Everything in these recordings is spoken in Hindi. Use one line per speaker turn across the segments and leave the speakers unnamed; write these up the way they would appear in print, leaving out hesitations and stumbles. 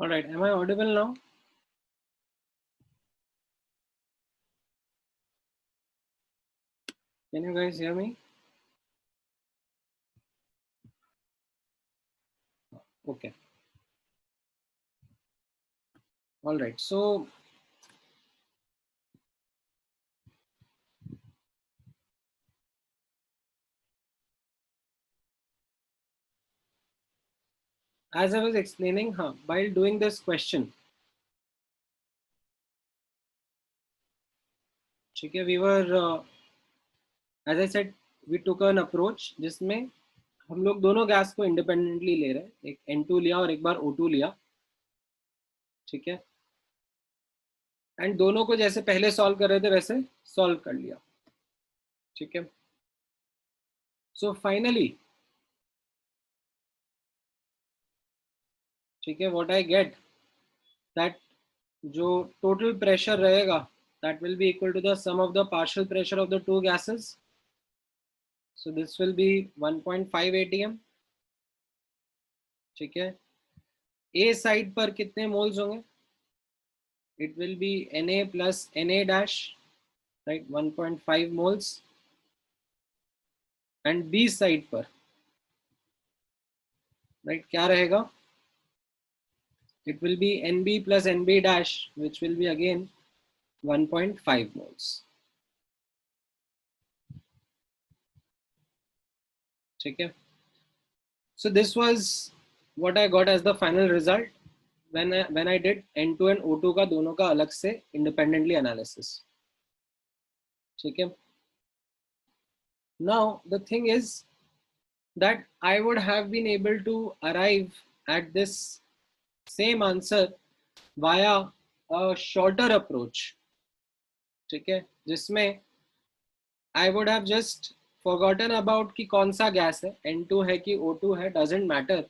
All right, am I audible now? Can you guys hear me? Okay. All right. So as I was explaining, while doing this question, okay, we were, as I said, we took an approach जिसमें हम लोग दोनों गैस को इंडिपेंडेंटली ले रहे हैं, एक N2 लिया और एक बार O2 लिया, ठीक है, एंड दोनों को जैसे पहले सॉल्व कर रहे थे वैसे सॉल्व कर लिया, ठीक है. सो फाइनली, ठीक है, व्हाट आई गेट दैट जो टोटल प्रेशर रहेगा that will be equal to the sum of the partial pressure of the two gases. So this will be 1.5 atm, ठीक है. A साइड पर कितने मोल्स होंगे? It will be Na plus Na dash, right, 1.5 moles. And B side पर, right, क्या रहेगा? It will be Nb plus Nb dash, which will be again 1.5 moles. ठीक है. So this was what I got as the final result when I did N2 and O2 का दोनों का अलग से independently analysis. ठीक है. Now the thing is that I would have been able to arrive at this same answer via a shorter approach, ठीक है, जिसमें I would have just forgotten about कि कौन सा गैस है, N2 है कि O2 है, doesn't matter,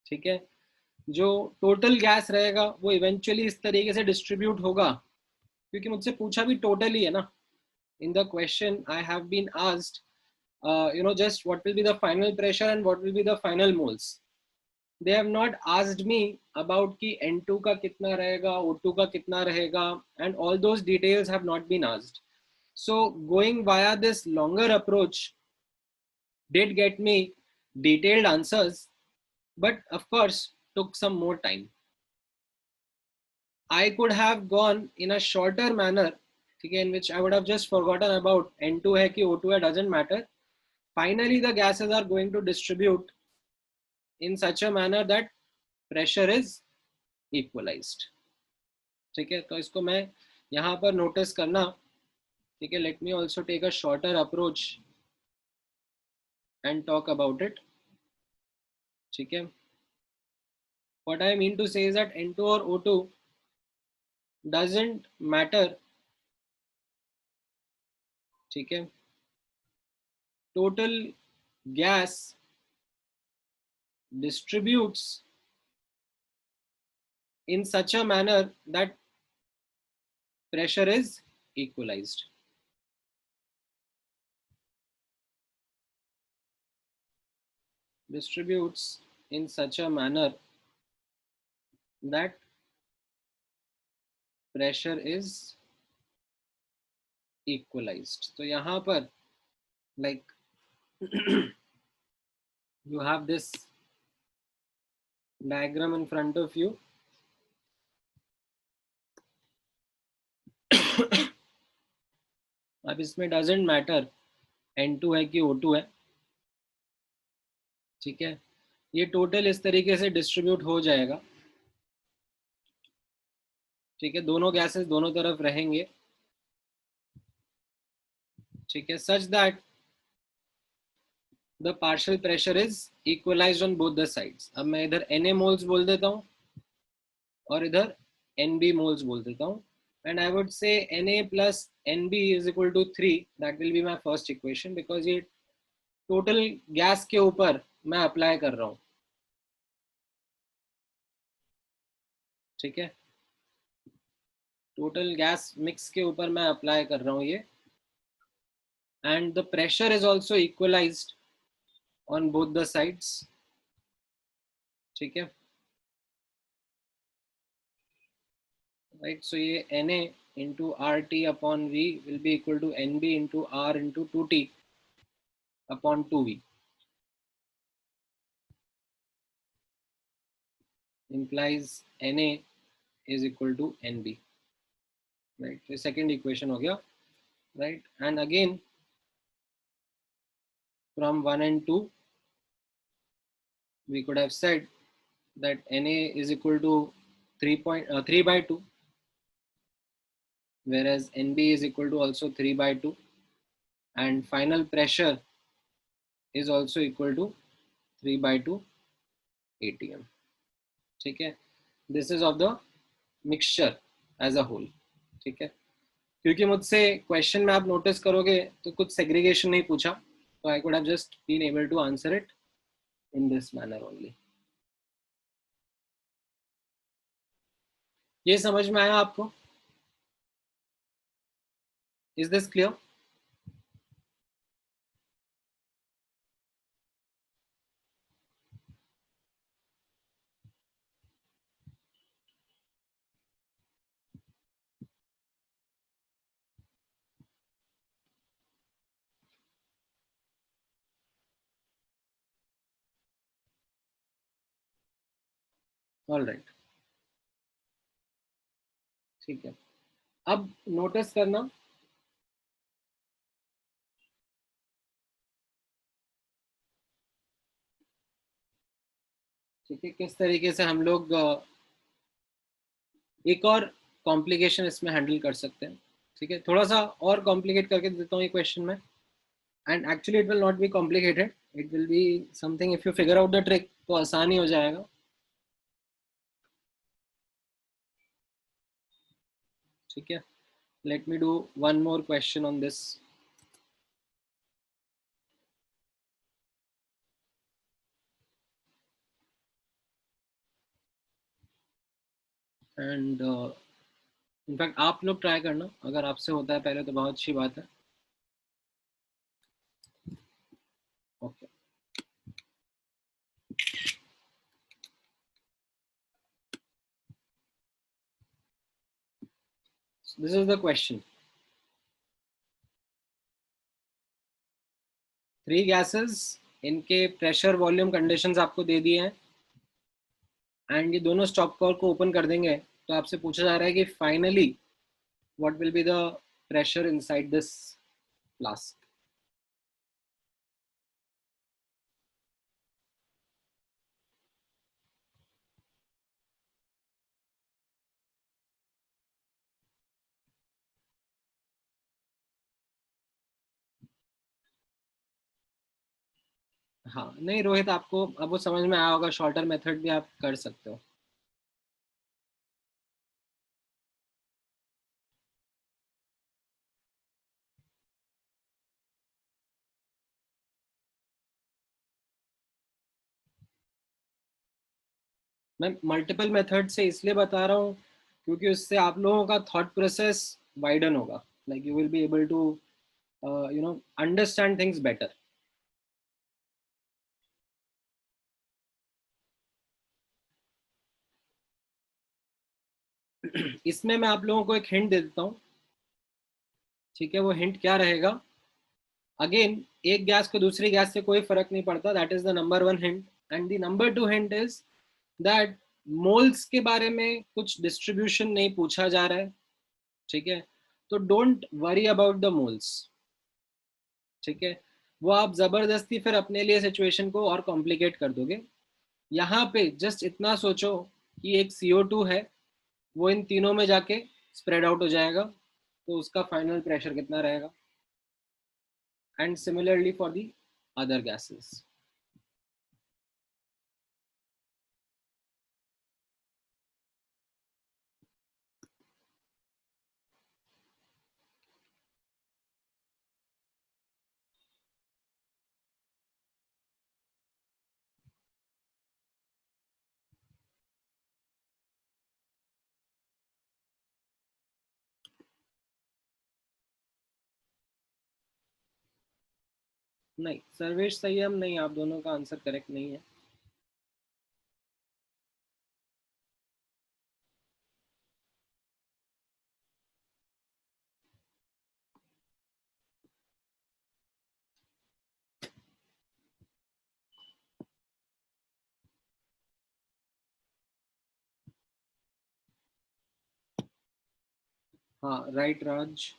ठीक है. जो टोटल गैस रहेगा वो इवेंचुअली इस तरीके से डिस्ट्रीब्यूट होगा, क्योंकि मुझसे पूछा भी टोटल ही है ना. In the question I have been asked just what will be the final pressure and what will be the final moles. They have not asked me about कि N2 का कितना रहेगा, O2 का कितना रहेगा, and all those details have not been asked. So going via this longer approach did get me detailed answers, but of course took some more time. I could have gone in a shorter manner, in which I would have just forgotten about N2 hai ki O2 hai, doesn't matter. Finally, the gases are going to distribute in such a manner that pressure is equalized. ठीक है, तो इसको मैं यहाँ पर नोटिस करना, ठीक है. Let me also take a shorter approach and talk about it, ठीक है. What I mean to say is that N2 or O2 doesn't matter, ठीक है. Total gas distributes in such a manner that pressure is equalized. Distributes in such a manner that pressure is equalized. तो यहाँ पर like you have this diagram in front of you. अब इसमें doesn't matter N2 है कि O2 है, ठीक है. ये टोटल इस तरीके से डिस्ट्रीब्यूट हो जाएगा, ठीक है. दोनों गैसेस दोनों तरफ रहेंगे, ठीक है, such that the partial pressure is equalized on both the sides. अब मैं इधर Na moles बोल देता हूँ और इधर Nb moles बोल देता हूँ, and I would say Na plus Nb is equal to 3. That will be my first equation because ये total gas के ऊपर मैं अप्लाई कर रहा हूँ, ठीक है. टोटल गैस मिक्स के ऊपर मैं अप्लाई कर रहा हूँ ये, and the pressure is also equalized on both the sides, ठीक है. राइट. सो ये Na into RT upon V will be equal to NB into R into 2T upon 2V. Implies Na is equal to Nb. Right. So second equation हो गया. Right. And again from 1 and 2 we could have said that Na is equal to 3 by 2, whereas Nb is equal to also 3 by 2, and final pressure is also equal to 3 by 2 atm. ठीक है. This is of the mixture as a whole. ठीक है. क्योंकि मुझसे क्वेश्चन में आप नोटिस करोगे तो कुछ सेग्रीगेशन नहीं पूछा, तो I could have just been able to answer it in this manner only. ये समझ में आया आपको? Is this clear? All right. ठीक है. अब नोटिस करना, ठीक है, किस तरीके से हम लोग एक और कॉम्प्लिकेशन इसमें हैंडल कर सकते हैं. ठीक है. थोड़ा सा और कॉम्प्लिकेट करके देता हूँ ये क्वेश्चन में. And actually it will not be complicated, it will be something, if you figure out the trick तो आसान ही हो जाएगा. ठीक है. Let me do one more question on this. And in fact आप लोग ट्राई करना, अगर आपसे होता है पहले तो बहुत अच्छी बात है. Okay. This is the question. 3 gases, इनके प्रेशर वॉल्यूम कंडीशंस आपको दे दिए हैं, एंड ये दोनों स्टॉप कॉर्क को ओपन कर देंगे. तो आपसे पूछा जा रहा है कि finally what will be the pressure inside this flask. हाँ नहीं रोहित, आपको अब वो समझ में आया होगा, शॉर्टर मेथड भी आप कर सकते हो. मैं मल्टीपल मेथड से इसलिए बता रहा हूँ क्योंकि उससे आप लोगों का थॉट प्रोसेस वाइडन होगा. Like you will be able to understand things better. इसमें मैं आप लोगों को एक हिंट दे देता हूँ. ठीक है. वो हिंट क्या रहेगा? अगेन, एक गैस को दूसरी गैस से कोई फर्क नहीं पड़ता. That is the number one hint. And the number two hint is that moles के बारे में कुछ डिस्ट्रीब्यूशन नहीं पूछा जा रहा है. ठीक है. तो don't worry about the moles. ठीक है. वो आप जबरदस्ती फिर अपने लिए सिचुएशन को और कॉम्प्लिकेट कर दोगे. यहाँ पे जस्ट इतना सोचो कि एक CO2 है, वो इन तीनों में जाके स्प्रेड आउट हो जाएगा, तो उसका फाइनल प्रेशर कितना रहेगा. And similarly for the other gases. नहीं, सर्वेश संयम नहीं, आप दोनों का आंसर करेक्ट नहीं है. हाँ राइट राज,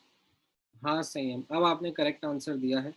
हाँ सही है, अब आपने करेक्ट आंसर दिया है।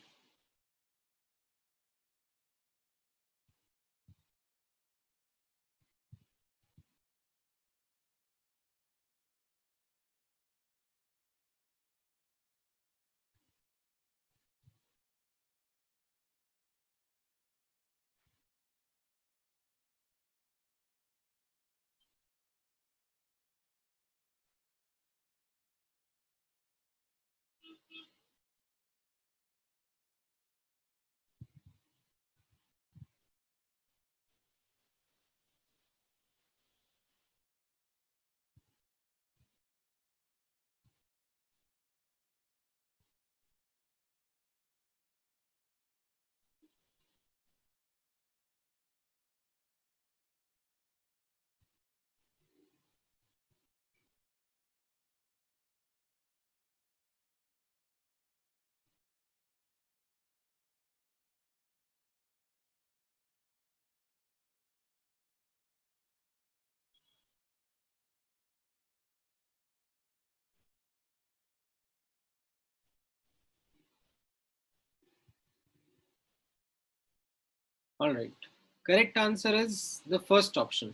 All right, correct answer is the first option,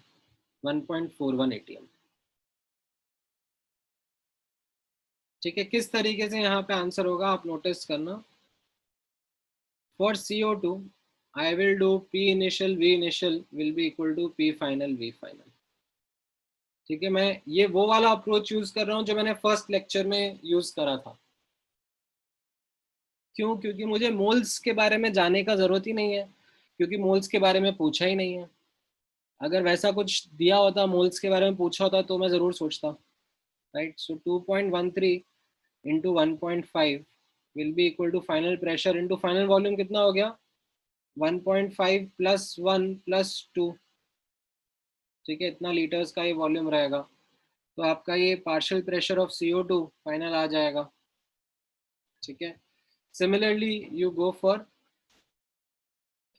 1.41 ATM। ठीक है, किस तरीके से यहाँ पे आंसर होगा आप नोटिस करना। For CO2 I will do P initial V initial will be equal to P final V final। ठीक है, मैं ये वो वाला अप्रोच यूज कर रहा हूँ जो मैंने फर्स्ट लेक्चर में यूज करा था। क्यों? क्योंकि मुझे मोल्स के बारे में जानने का जरूरत ही नहीं है, क्योंकि मोल्स के बारे में पूछा ही नहीं है। अगर वैसा कुछ दिया होता, मोल्स के बारे में पूछा होता, तो मैं जरूर सोचता। Right, so 2.13 into 1.5 will be equal to final pressure into final volume. कितना हो गया? 1.5 प्लस 1 प्लस 2। ठीक है, इतना लीटर्स का ये वॉल्यूम रहेगा, तो आपका ये partial pressure of CO2 final आ जाएगा। ठीक है, similarly you go for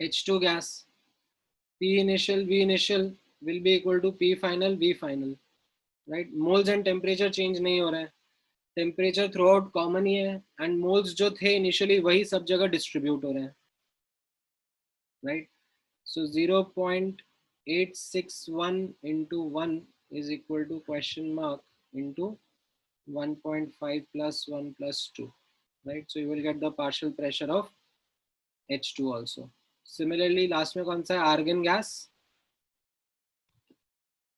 H2 gas, P initial V initial will be equal to P final V final। Right, moles and temperature change नहीं हो रहा है, टेम्परेचर थ्रू आउट कॉमन ही है, एंड मोल्स जो थे इनिशियली वही सब जगह डिस्ट्रीब्यूट हो रहे हैं। Right, so 0.861 into 1 is equal to question mark into 1.5 plus 1 plus 2। Right, so you will get the partial pressure of H2 also। Similarly last में कौन सा है? Argon gas.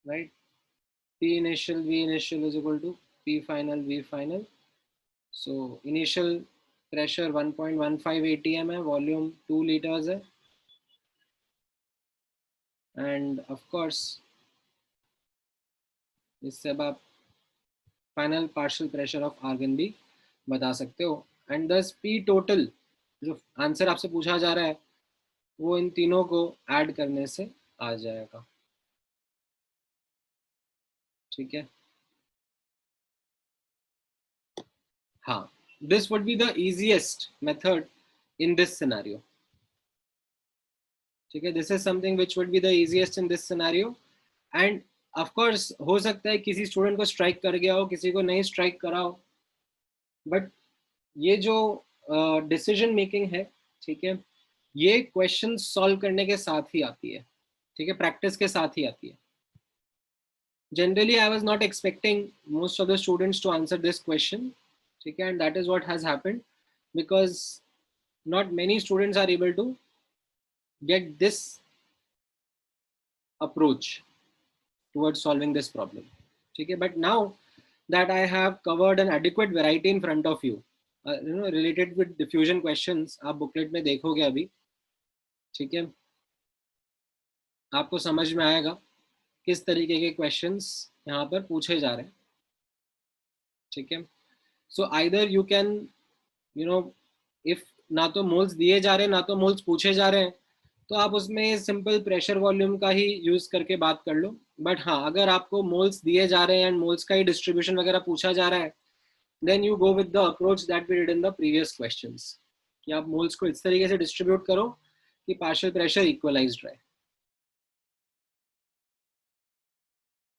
Right, P initial V initial is equal to P final V final। So initial pressure 1.15 ATM है, वॉल्यूम 2 लीटर्स है, एंड ऑफ कोर्स इससे अब आप final partial pressure of argon भी बता सकते हो। एंड दस पी टोटल, जो आंसर आपसे पूछा जा रहा है, वो इन तीनों को ऐड करने से आ जाएगा। ठीक है, हाँ, this would be the easiest method in this scenario. ठीक है, this is something which would be the easiest in this scenario. And of course हो सकता है किसी स्टूडेंट को स्ट्राइक कर गया हो, किसी को नहीं स्ट्राइक करा हो, बट ये जो डिसीजन मेकिंग है, ठीक है, ये क्वेश्चन सॉल्व करने के साथ ही आती है। ठीक है, प्रैक्टिस के साथ ही आती है। Generally I was not expecting most of the students to answer this question. ठीक है, and that is what has happened, because not many students are able to get this approach towards solving this problem। ठीक है, but now that I have covered an adequate variety in front of you, related with diffusion questions, आप बुकलेट में देखोगे अभी। ठीक है, आपको समझ में आएगा किस तरीके के क्वेश्चंस यहाँ पर पूछे जा रहे हैं। ठीक है, so either you can, you know, if ना तो मोल्स दिए जा रहे हैं ना तो मोल्स पूछे जा रहे हैं, तो आप उसमें सिंपल प्रेशर वॉल्यूम का ही यूज करके बात कर लो। बट हाँ, अगर आपको मोल्स दिए जा रहे हैं एंड मोल्स का ही डिस्ट्रीब्यूशन वगैरह पूछा जा रहा है, then you go with the approach that we did in the previous questions, कि आप मोल्स को इस तरीके से डिस्ट्रीब्यूट करो कि पार्शियल प्रेशर इक्वलाइज्ड रहे।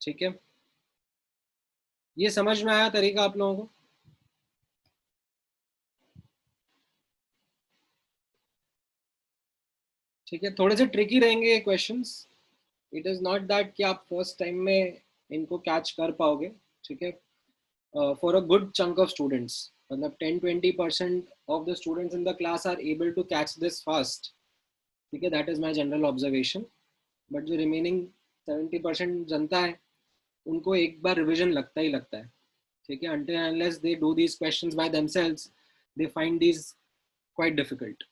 ठीक है, ये समझ में आया तरीका आप लोगों को? ठीक है, थोड़े से ट्रिकी रहेंगे questions. It is not that कि आप फर्स्ट टाइम में इनको कैच कर पाओगे। ठीक है, for a good chunk of students, मतलब 10-20% of the students in the class are able to catch this fast. ठीक है, that is my general observation. But जो रिमेनिंग 70% जनता है, उनको एक बार रिविजन लगता ही लगता है। ठीक है, until and unless they do these questions by themselves, they find these quite difficult.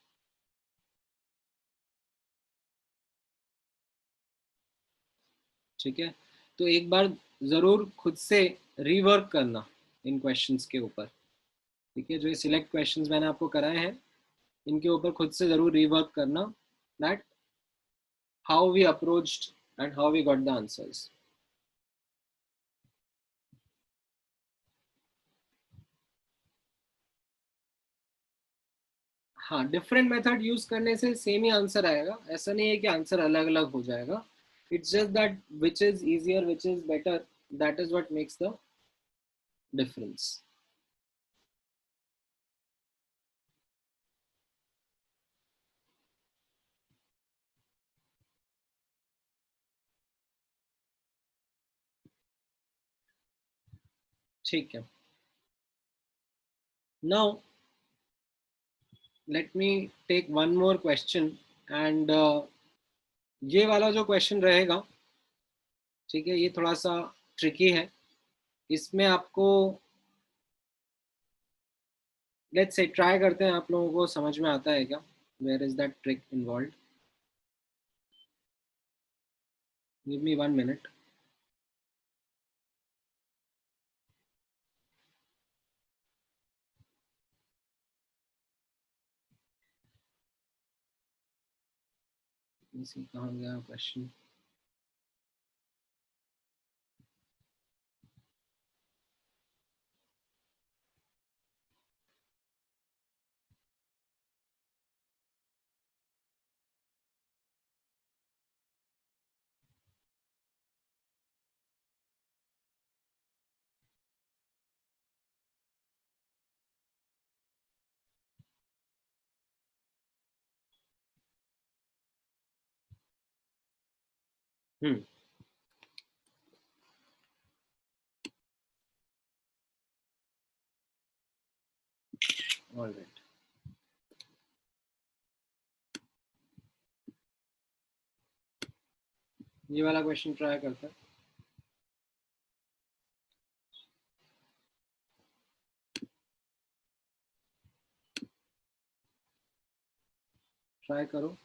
ठीक है, तो एक बार ज़रूर खुद से रीवर्क करना इन क्वेश्चंस के ऊपर। ठीक है, जो ये सिलेक्ट क्वेश्चंस मैंने आपको कराए हैं, इनके ऊपर खुद से ज़रूर रीवर्क करना, that how we approached and how we got the answers. हाँ, डिफरेंट मेथड यूज करने से सेम ही आंसर आएगा, ऐसा नहीं है कि आंसर अलग अलग हो जाएगा। It's just that which is easier, which is better, that is what makes the difference. ठीक है, now let me take one more question. And ये वाला जो क्वेश्चन रहेगा, ठीक है, ये थोड़ा सा ट्रिकी है। इसमें आपको, लेट्स से ट्राई करते हैं, आप लोगों को समझ में आता है क्या? Where is that trick involve? Give me 1 minute. इसी कहाँ गया क्वेश्चन? हम्म, ऑलराइट, ये वाला क्वेश्चन ट्राई करते हैं। ट्राई करो।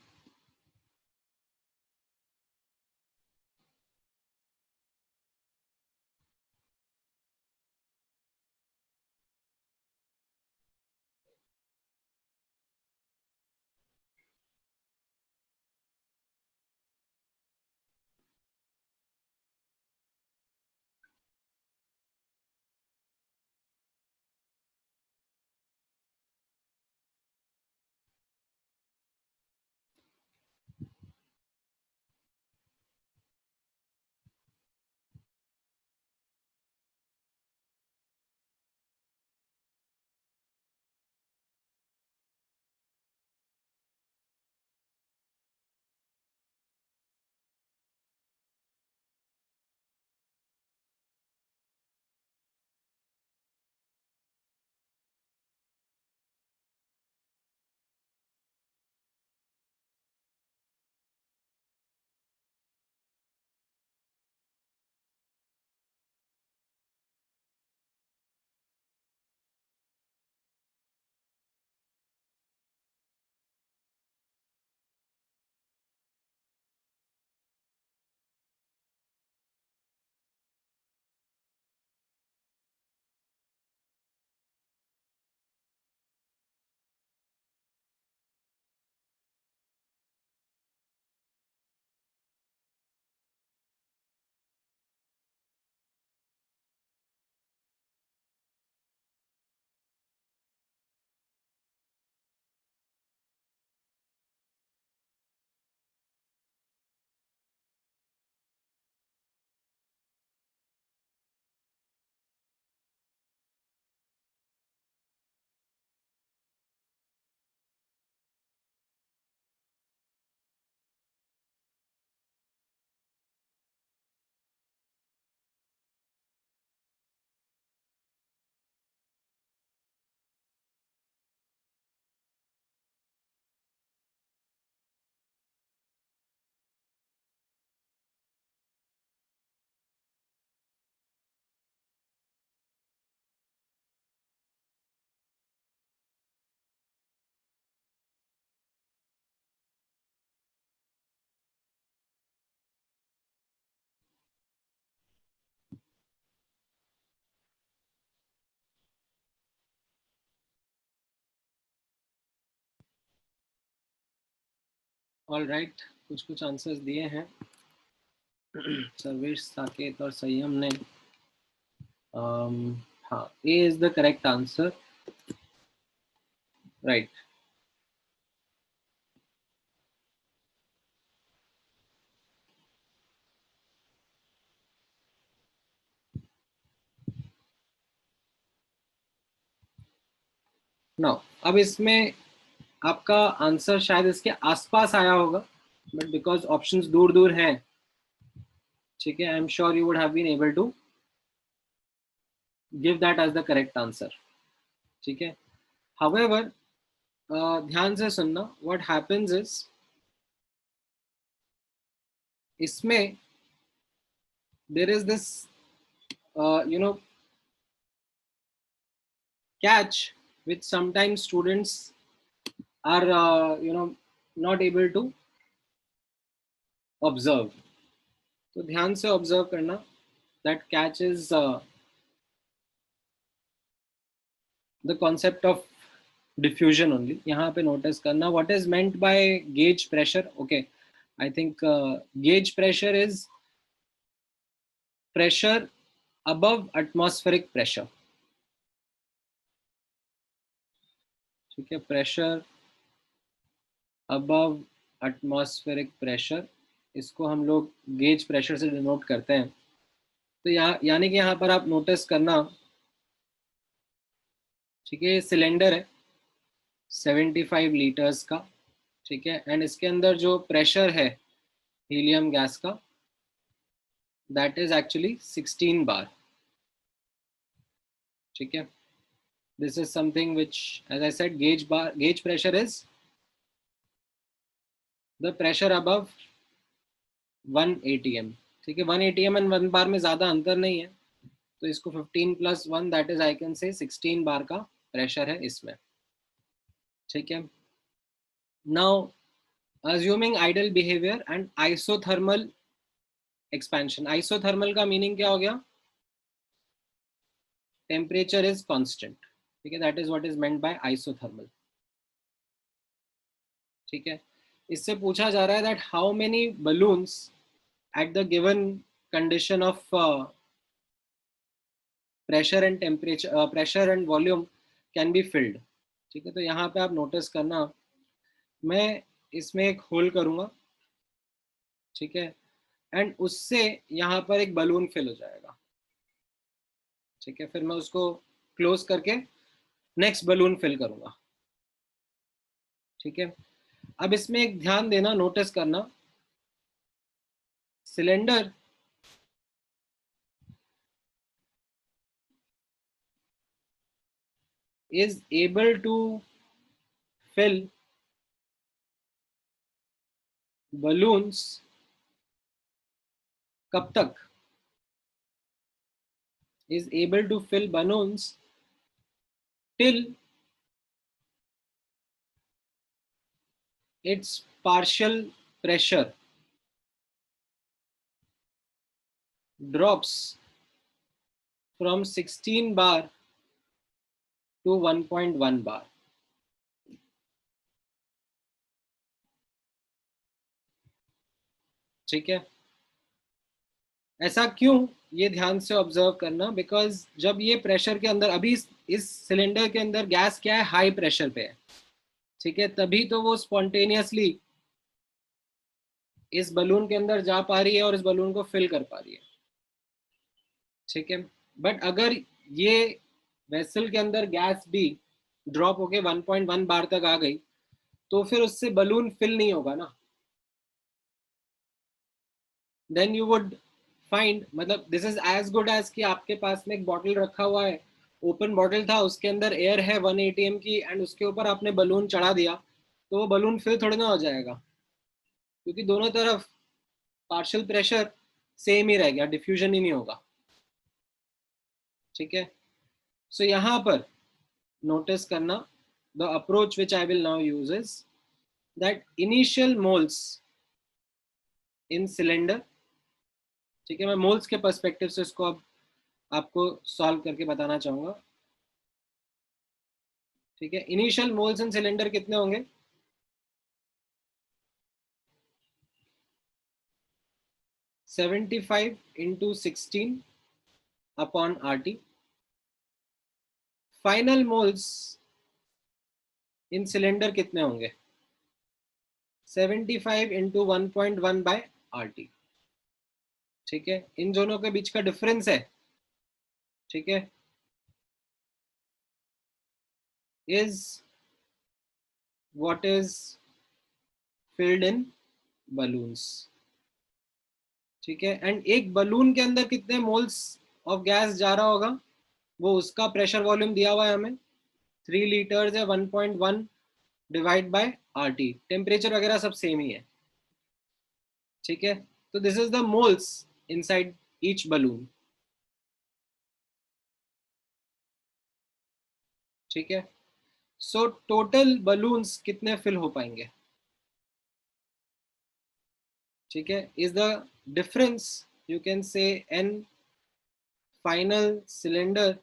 ऑल राइट, कुछ कुछ आंसर्स दिए हैं सर्वेश, साकेत और संयम ने। हाँ, A is the correct answer, right. Now अब इसमें आपका आंसर शायद इसके आसपास आया होगा, बट बिकॉज ऑप्शंस दूर दूर हैं, ठीक है, I am sure you would have been able to give that as the correct answer, ठीक है। हाउएवर, ध्यान से सुनना, व्हाट हैपेंस इज इसमें there is this you know catch which sometimes students are not able to observe. तो ध्यान से ऑब्जर्व करना, that catch is the concept of diffusion only. यहाँ पे नोटिस करना what is meant by gauge pressure. Okay, I think gauge pressure is pressure above atmospheric pressure, ठीक है, प्रेशर above atmospheric pressure, इसको हम लोग गेज प्रेशर से डिनोट करते हैं। तो यहाँ यानी कि यहाँ पर आप नोटिस करना, ठीक है, सिलेंडर है 75 लीटर्स का, ठीक है, एंड इसके अंदर जो प्रेशर है हीलियम गैस का, दैट इज एक्चुअली 16 बार, ठीक है। This is something which, as I said, gauge pressure is the pressure above 1 atm, ठीक है। 1 atm एंड 1 बार में ज्यादा अंतर नहीं है, तो इसको 15 + 1, that is I can say 16 बार का प्रेशर है इसमें, ठीक है। Now assuming ideal behavior and isothermal expansion, isothermal का मीनिंग क्या हो गया? टेम्परेचर इज कांस्टेंट, ठीक है, that is what is meant by isothermal, ठीक है। इससे पूछा जा रहा है that how many balloons at the given condition of pressure and temperature, pressure and volume can be filled, ठीक है। तो यहाँ पे आप नोटिस करना, मैं इसमें एक होल करूंगा, ठीक है, एंड उससे यहाँ पर एक बलून फिल हो जाएगा, ठीक है। फिर मैं उसको क्लोज करके नेक्स्ट बलून फिल करूंगा, ठीक है। अब इसमें एक ध्यान देना, नोटिस करना, cylinder is able to fill balloons कब तक? is able to fill balloons till its partial pressure drops from 16 bar to 1.1 bar, ठीक है। ऐसा क्यों, ये ध्यान से ऑब्जर्व करना, बिकॉज जब ये प्रेशर के अंदर, अभी इस सिलेंडर के अंदर गैस क्या है, हाई प्रेशर पे है, ठीक है, तभी तो वो स्पॉन्टेनियसली इस बलून के अंदर जा पा रही है और इस बलून को फिल कर पा रही है, ठीक है। बट अगर ये वेसल के अंदर गैस भी ड्रॉप होके 1.1 बार तक आ गई, तो फिर उससे बलून फिल नहीं होगा ना। देन यू वुड फाइंड, मतलब this is as good as कि आपके पास में एक बॉटल रखा हुआ है, ओपन बॉटल था, उसके अंदर एयर है 1 atm की, एंड उसके ऊपर आपने बलून चढ़ा दिया, तो वो बलून फिल थोड़ी ना हो जाएगा, क्योंकि दोनों तरफ पार्शियल प्रेशर सेम ही रह गया, डिफ्यूजन ही नहीं होगा, ठीक है। सो यहाँ पर notice करना, the approach which I will now use is that initial moles in cylinder, ठीक है, मैं मोल्स के पर्सपेक्टिव से इसको अब आपको सॉल्व करके बताना चाहूंगा, ठीक है। इनिशियल मोल्स इन सिलेंडर कितने होंगे? 75 into 16 upon RT. Final moles इन सिलेंडर कितने होंगे? 75 into 1.1 by RT. ठीक है, इन दोनों के बीच का डिफरेंस है, ठीक है, is what is filled in balloons. ठीक है, एंड एक बलून के अंदर कितने मोल्स ऑफ गैस जा रहा होगा, वो उसका प्रेशर वॉल्यूम दिया हुआ है हमें, 3 लीटर्स है, 1.1 डिवाइड बाय RT. टेम्परेचर वगैरह सब सेम ही है. ठीक है, तो this is the moles inside each balloon. ठीक है, सो टोटल बलून्स कितने फिल हो पाएंगे? ठीक है, is the difference, you can say n final cylinder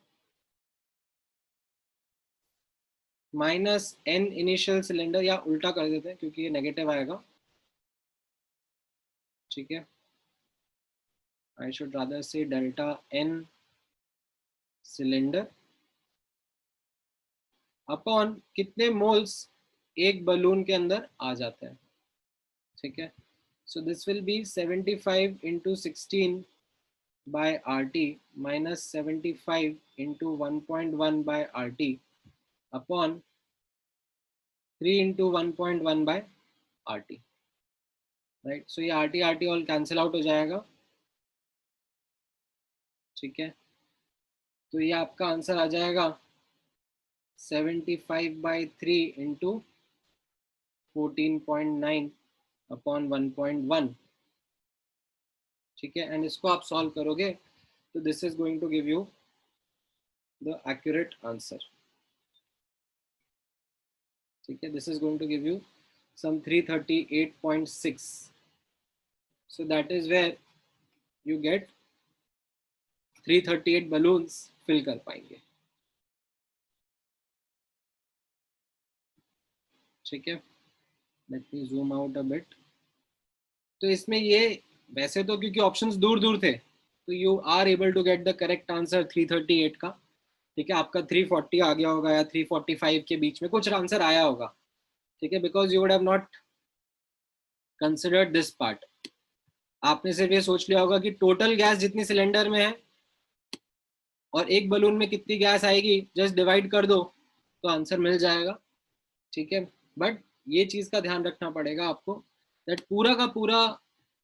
minus n initial cylinder, या उल्टा कर देते हैं क्योंकि ये नेगेटिव आएगा. ठीक है, आई शुड रादर से डेल्टा n सिलेंडर अपॉन कितने मोल्स एक बलून के अंदर आ जाते हैं. ठीक है, so this will be 75 into 16 by RT minus 75 into 1.1 by RT upon 3 into 1.1 by RT. Right, सो ये RT ऑल कैंसिल आउट हो जाएगा. ठीक है, तो ये आपका आंसर आ जाएगा 75 by 3 into 14.9 अपॉन 1.1. ठीक है, एंड इसको आप सॉल्व करोगे तो this is going to give you the accurate answer. ठीक है, this is going to give you some 338.6. So that is where you get 338 balloons fill कर पाएंगे. ठीक है, let me zoom out a bit. तो इसमें ये वैसे तो क्योंकि ऑप्शंस दूर दूर थे तो you are able to get the correct answer 338 का. ठीक है, आपका 340 आ गया होगा या 345 के बीच में कुछ आंसर आया होगा. ठीक है, because you would have not considered this part. आपने सिर्फ ये सोच लिया होगा कि टोटल गैस जितनी सिलेंडर में है और एक बलून में कितनी गैस आएगी, जस्ट डिवाइड कर दो तो आंसर मिल जाएगा. ठीक है, बट ये चीज का ध्यान रखना पड़ेगा आपको दैट पूरा का पूरा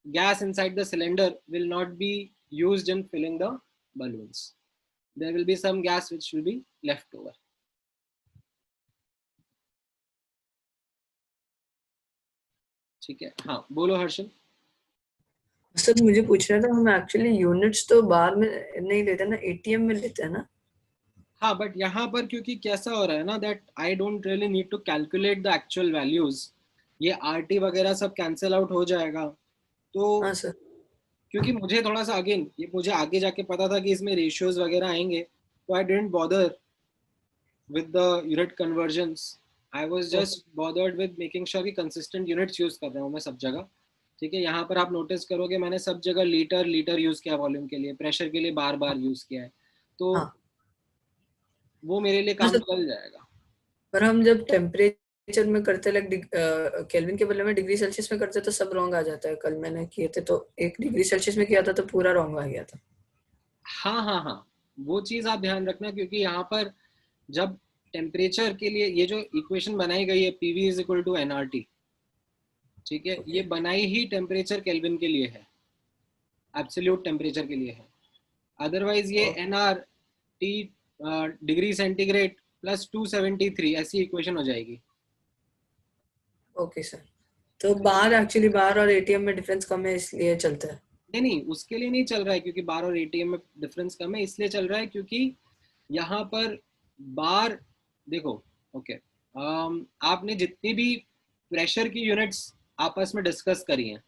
gas inside the cylinder will not be used in filling the balloons. There will be some gas which will be left over. ठीक है, हाँ बोलो हर्षल.
सर मुझे पूछ रहा था, हम एक्चुअली यूनिट्स तो बार में नहीं लेते ना, ATM में लेते हैं ना.
हाँ, बट यहाँ पर क्योंकि कैसा हो रहा है ना that I don't really need to calculate the actual values, ये RT वगैरह सब कैंसिल आउट हो जाएगा. तो
हाँ सर.
क्योंकि मुझे थोड़ा सा अगेन ये मुझे आगे जाके पता था कि इसमें रेशियोज वगैरह आएंगे, तो I didn't bother with the unit conversions. I was just bothered with making sure कि consistent units use कर रहा हूँ मैं सब जगह. ठीक है, यहाँ पर आप नोटिस करोगे मैंने सब जगह लीटर यूज किया वॉल्यूम के लिए, प्रेशर के लिए बार बार यूज किया है, तो
हाँ.
वो मेरे लिए काम चल जाएगा.
पर हम जब टेम्परेचर में करते, लाइक केल्विन के बदले में डिग्री सेल्सियस में करते तो सब रॉन्ग आ जाता है. कल मैंने किए थे तो 1 डिग्री सेल्सियस में किया था तो पूरा रॉन्ग आ गया था.
हाँ हाँ हाँ, वो चीज आप ध्यान रखना क्योंकि यहाँ पर जब टेम्परेचर के लिए ये जो इक्वेशन बनाई गई है PV is equal to NRT. ठीक है, ये बनाई ही टेम्परेचर केल्विन के लिए है, एब्सोल्यूट टेम्परेचर के लिए है. अदरवाइज ये NRT डिग्री सेंटीग्रेड प्लस 273 ऐसी इक्वेशन हो जाएगी.
Okay sir. तो बार एक्चुअली बार और ATM में डिफरेंस कम है इसलिए चलता है.
नहीं, उसके लिए नहीं चल रहा है क्योंकि बार और ATM में डिफरेंस कम है, इसलिए चल रहा है क्योंकि यहाँ पर बार देखो. ओके, आपने जितनी भी प्रेशर की यूनिट्स आपस में डिस्कस करी हैं,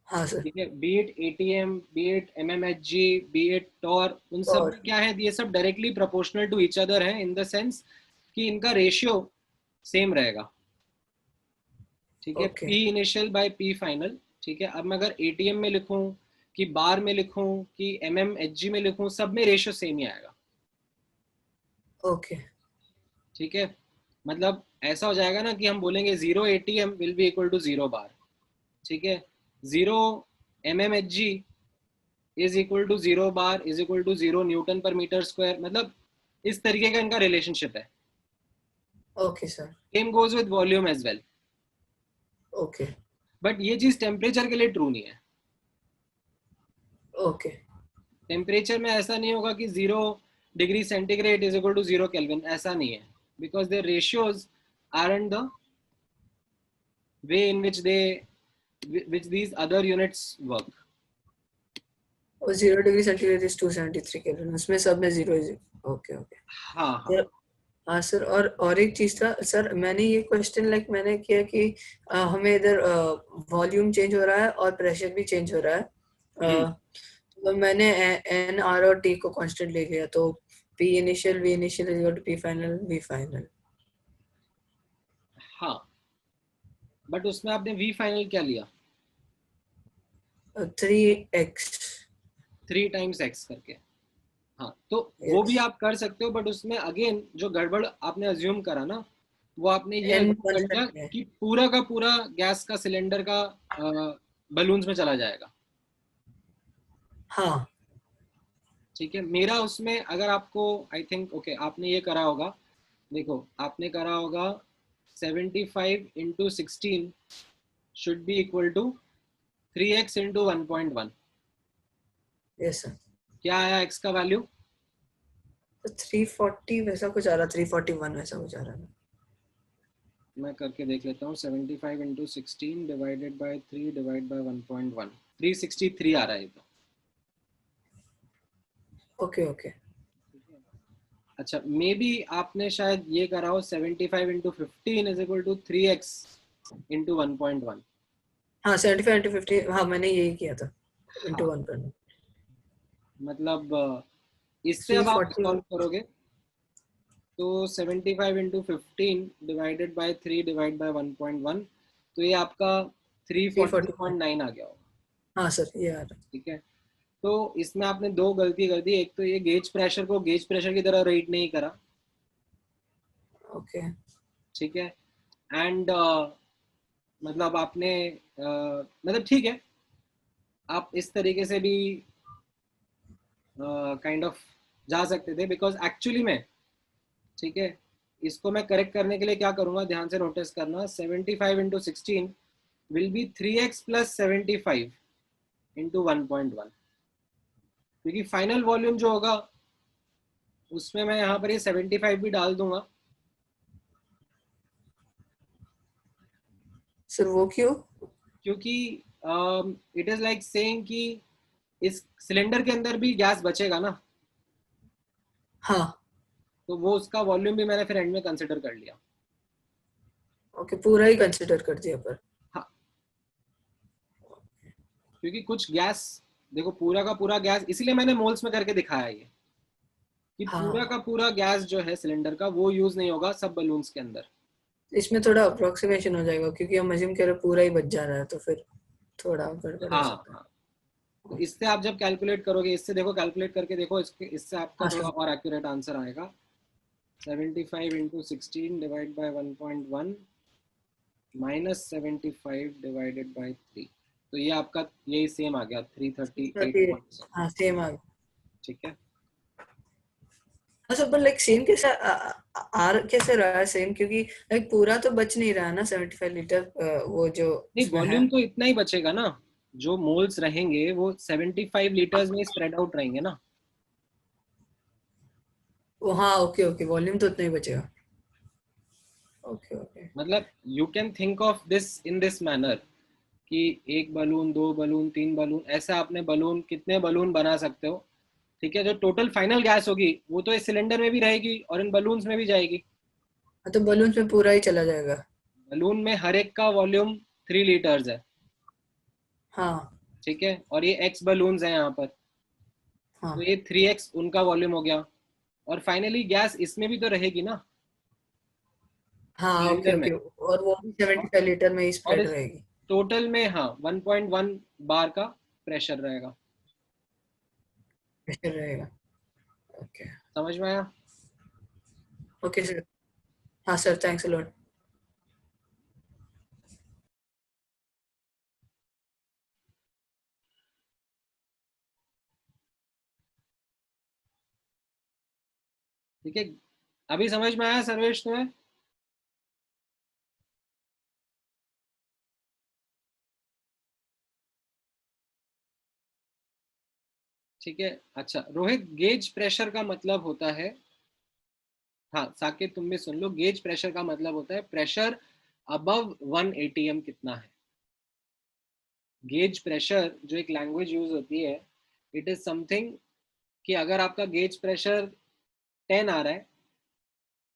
हाँ सर.
ठीक है, be it ATM, be it MMHG, be it torr, उन सब में क्या है, ये सब directly proportional to each other है इन द सेंस कि इनका रेशियो सेम रहेगा. ठीक है, P initial by P final. ठीक है, अब मैं अगर एटीएम में लिखूं कि बार में लिखूं कि एमएमएचजी में लिखूं, सब में रेशियो सेम ही आएगा।
ओके
ठीक है, मतलब ऐसा हो जाएगा ना कि हम बोलेंगे 0 ATM will be equal to 0 bar. ठीक है, 0 MMHG is equal to 0 bar is equal to 0 N/m²। मतलब इस तरीके का इनका रिलेशनशिप है।
Okay sir.
Same goes with volume as well.
Okay
but ये चीज टेम्परेचर के लिए ट्रू नहीं है।
ओके
टेम्परेचर में ऐसा नहीं होगा कि 0 degree centigrade is equal to 0 kelvin, ऐसा नहीं है, because there ratios are in the way in which these other units work.
और 0 डिग्री सेंटीग्रेड इज 273 केल्विन, उसमें सब में 0 इज। ओके ओके
हाँ हाँ
सर। हाँ सर, और एक चीज था सर, मैंने ये क्वेश्चन लाइक मैंने किया कि हमें इधर वॉल्यूम चेंज हो रहा है और प्रेशर भी चेंज हो रहा है। तो मैंने एन आर और टी को कांस्टेंट ले लिया, तो P initial V initial is equal to P final V final.
हाँ, बट उसमें आपने वी फाइनल क्या लिया?
3x।
3 टाइम्स x करके। हाँ, तो वो भी
यस।
आप कर सकते हो, बट उसमें अगेन जो गड़बड़ आपने अज्यूम करा ना, वो आपने ये
एन
अज्यूम कर लिया
कांस्टेंट है।
कि पूरा का पूरा गैस का सिलेंडर का बलून्स में चला जाएगा।
हाँ
ठीक है, मेरा उसमें अगर आपको आई थिंक ओके आपने ये करा होगा, देखो आपने करा होगा 75 × 16 should be equal to 3x × 1.1।
Yes sir.
क्या आया x का वैल्यू?
तो 340 वैसा कुछ आ रहा, 341 वैसा कुछ आ रहा है।
मैं करके देख लेता हूँ। 75 × 16 डिवाइडेड बाय 3 डिवाइड बाय 1.1, 363 आ रहा है ये तो।
Okay okay.
अच्छा, मे बी आपने शायद ये करा हो 75 × 15 इज इक्वल टू 3x × 1.1।
हाँ 75 into 50, हाँ मैंने यही किया था
हाँ,
into 1.1।
मतलब इससे अब आप
340।
सॉल्व करोगे तो 75 × 15 डिवाइडेड बाय 3 डिवाइड बाय 1.1, तो ये आपका
341।
340.9 आ गया होगा।
हाँ सर ये आ रहा।
ठीक है, तो इसमें आपने दो गलती कर दी। एक तो ये गेज प्रेशर को गेज प्रेशर की तरह रेट नहीं करा।
ओके
ठीक है, एंड मतलब आपने मतलब ठीक है, आप इस तरीके से भी काइंड ऑफ जा सकते थे, बिकॉज एक्चुअली में ठीक है, इसको मैं करेक्ट करने के लिए क्या करूंगा, ध्यान से नोटिस करना। 75 × 16 विल बी 3x + 75 × 1.1, क्योंकि फाइनल वॉल्यूम जो होगा उसमें मैं यहाँ पर ये 75 भी डाल दूंगा।
सर वो क्यों?
क्योंकि इट इज लाइक सेइंग कि इस सिलेंडर के अंदर भी गैस बचेगा ना,
हाँ
तो वो उसका वॉल्यूम भी मैंने फिर एंड में कंसिडर कर लिया।
ओके, पूरा ही कंसिडर कर दिया पर।
हाँ, क्योंकि कुछ गैस, देखो पूरा का पूरा गैस, इसीलिए मैंने मोल्स में करके दिखाया ये कि पूरा
हाँ
का पूरा गैस जो है सिलेंडर का वो यूज नहीं होगा सब बलून्स के अंदर।
इसमें थोड़ा अप्रोक्सीमेशन हो जाएगा, क्योंकि हम अज्यूम कर रहे पूरा ही बच जा रहा है, तो फिर थोड़ा गड़बड़ हो
हाँ
सकता है।
हाँ, तो इससे आप जब कैलकुलेट करोगे, इससे देखो कैलकुलेट करके देखो, इससे आपका
हाँ
थोड़ा
सर।
और एक्यूरेट आंसर आएगा। 75 × 16 divide by 1.1 minus 75 divided by 3, तो ये आपका यही सेम आ गया 338।
हाँ सेम आ गया।
ठीक है,
हाँ सर, पर लाइक सेम कैसे आर कैसे रहा है सेम, क्योंकि लाइक पूरा तो बच नहीं रहा है ना 75 लीटर, वो जो
नहीं
उसमें है।
वॉल्यूम तो इतना ही बचेगा ना, जो मोल्स रहेंगे वो 75 लीटर्स में स्प्रेड आउट रहेंगे ना।
वो हाँ ओके ओके, वॉल्यूम तो उतना ही बचेगा। ओके ओके
मतलब you can think of this in this manner कि एक बलून, दो बलून, तीन बलून, ऐसा आपने बलून कितने बलून बना सकते हो। ठीक है, जो टोटल फाइनल गैस होगी वो तो इस सिलेंडर में भी रहेगी और इन बलून्स में भी जाएगी।
हाँ, तो बलून में पूरा ही चला जाएगा।
बलून में हर एक का वॉल्यूम 3 लीटर्स है।
हाँ
ठीक है, और ये एक्स बलून्स हैं यहाँ पर,
हाँ
तो ये 3x उनका वॉल्यूम हो गया, और फाइनली गैस इसमें भी तो रहेगी ना,
हाँ ओके
सिलेंडर में।
ओके, और वो भी
और
75 लीटर में ही
और
स्प्रेड रहेगी।
टोटल में हाँ 1.1 बार का प्रेशर रहेगा।
प्रेशर रहेगा। ओके।
समझ में आया?
Okay sir. हाँ सर, थैंक्स अ लॉट।
ठीक है, अभी समझ में आया सर्वेश तुम्हें? ठीक है, अच्छा रोहित, गेज प्रेशर का मतलब होता है, हाँ साकिब तुम भी सुन लो, गेज प्रेशर का मतलब होता है प्रेशर अबव 1 एटीएम कितना है। गेज प्रेशर जो एक लैंग्वेज यूज होती है, इट इज समथिंग कि अगर आपका गेज प्रेशर 10 आ रहा है,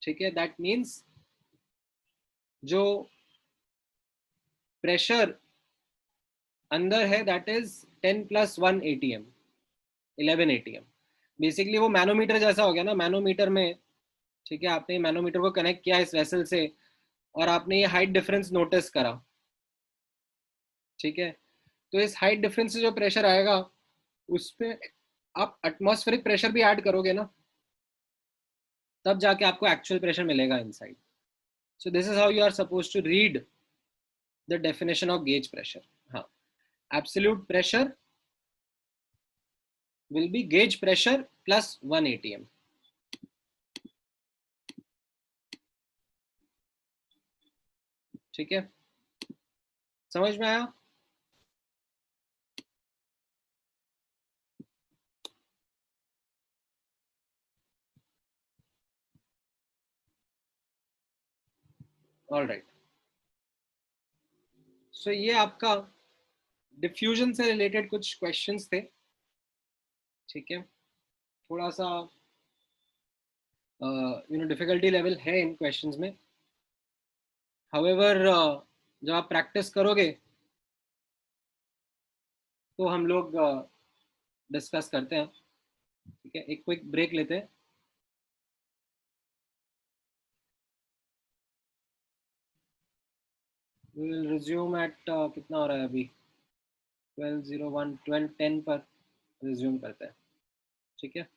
ठीक है, दैट मीन्स जो प्रेशर अंदर है that is 10 plus 1 ATM, 11 ATM. Basically वो मैनोमीटर जैसा हो गया ना, मैनोमीटर में, ठीक है, आपने मैनोमीटर को कनेक्ट किया इस वेसल से और आपने ये हाइट डिफरेंस नोटिस करा, ठीक है, तो इस हाइट डिफरेंस से जो प्रेशर आएगा उस पे आप एटमॉस्फेरिक प्रेशर भी ऐड करोगे ना, तब जाके आपको एक्चुअल प्रेशर मिलेगा inside. So this is how you are suppose to read the definition of gauge pressure. हाँ, absolute pressure will be gauge pressure plus 1 ATM. ठीक है, समझ में आया? ऑल राइट, सो ये आपका डिफ्यूजन से रिलेटेड कुछ क्वेश्चंस थे। ठीक है, थोड़ा सा डिफिकल्टी लेवल है इन क्वेश्चंस में। हाउएवर जब आप प्रैक्टिस करोगे तो हम लोग डिस्कस करते हैं। ठीक है, एक क्विक ब्रेक लेते हैं। वी विल रिज्यूम एट कितना हो रहा है अभी, 12:01, 12:10 पर रिज्यूम करते हैं। ठीक है।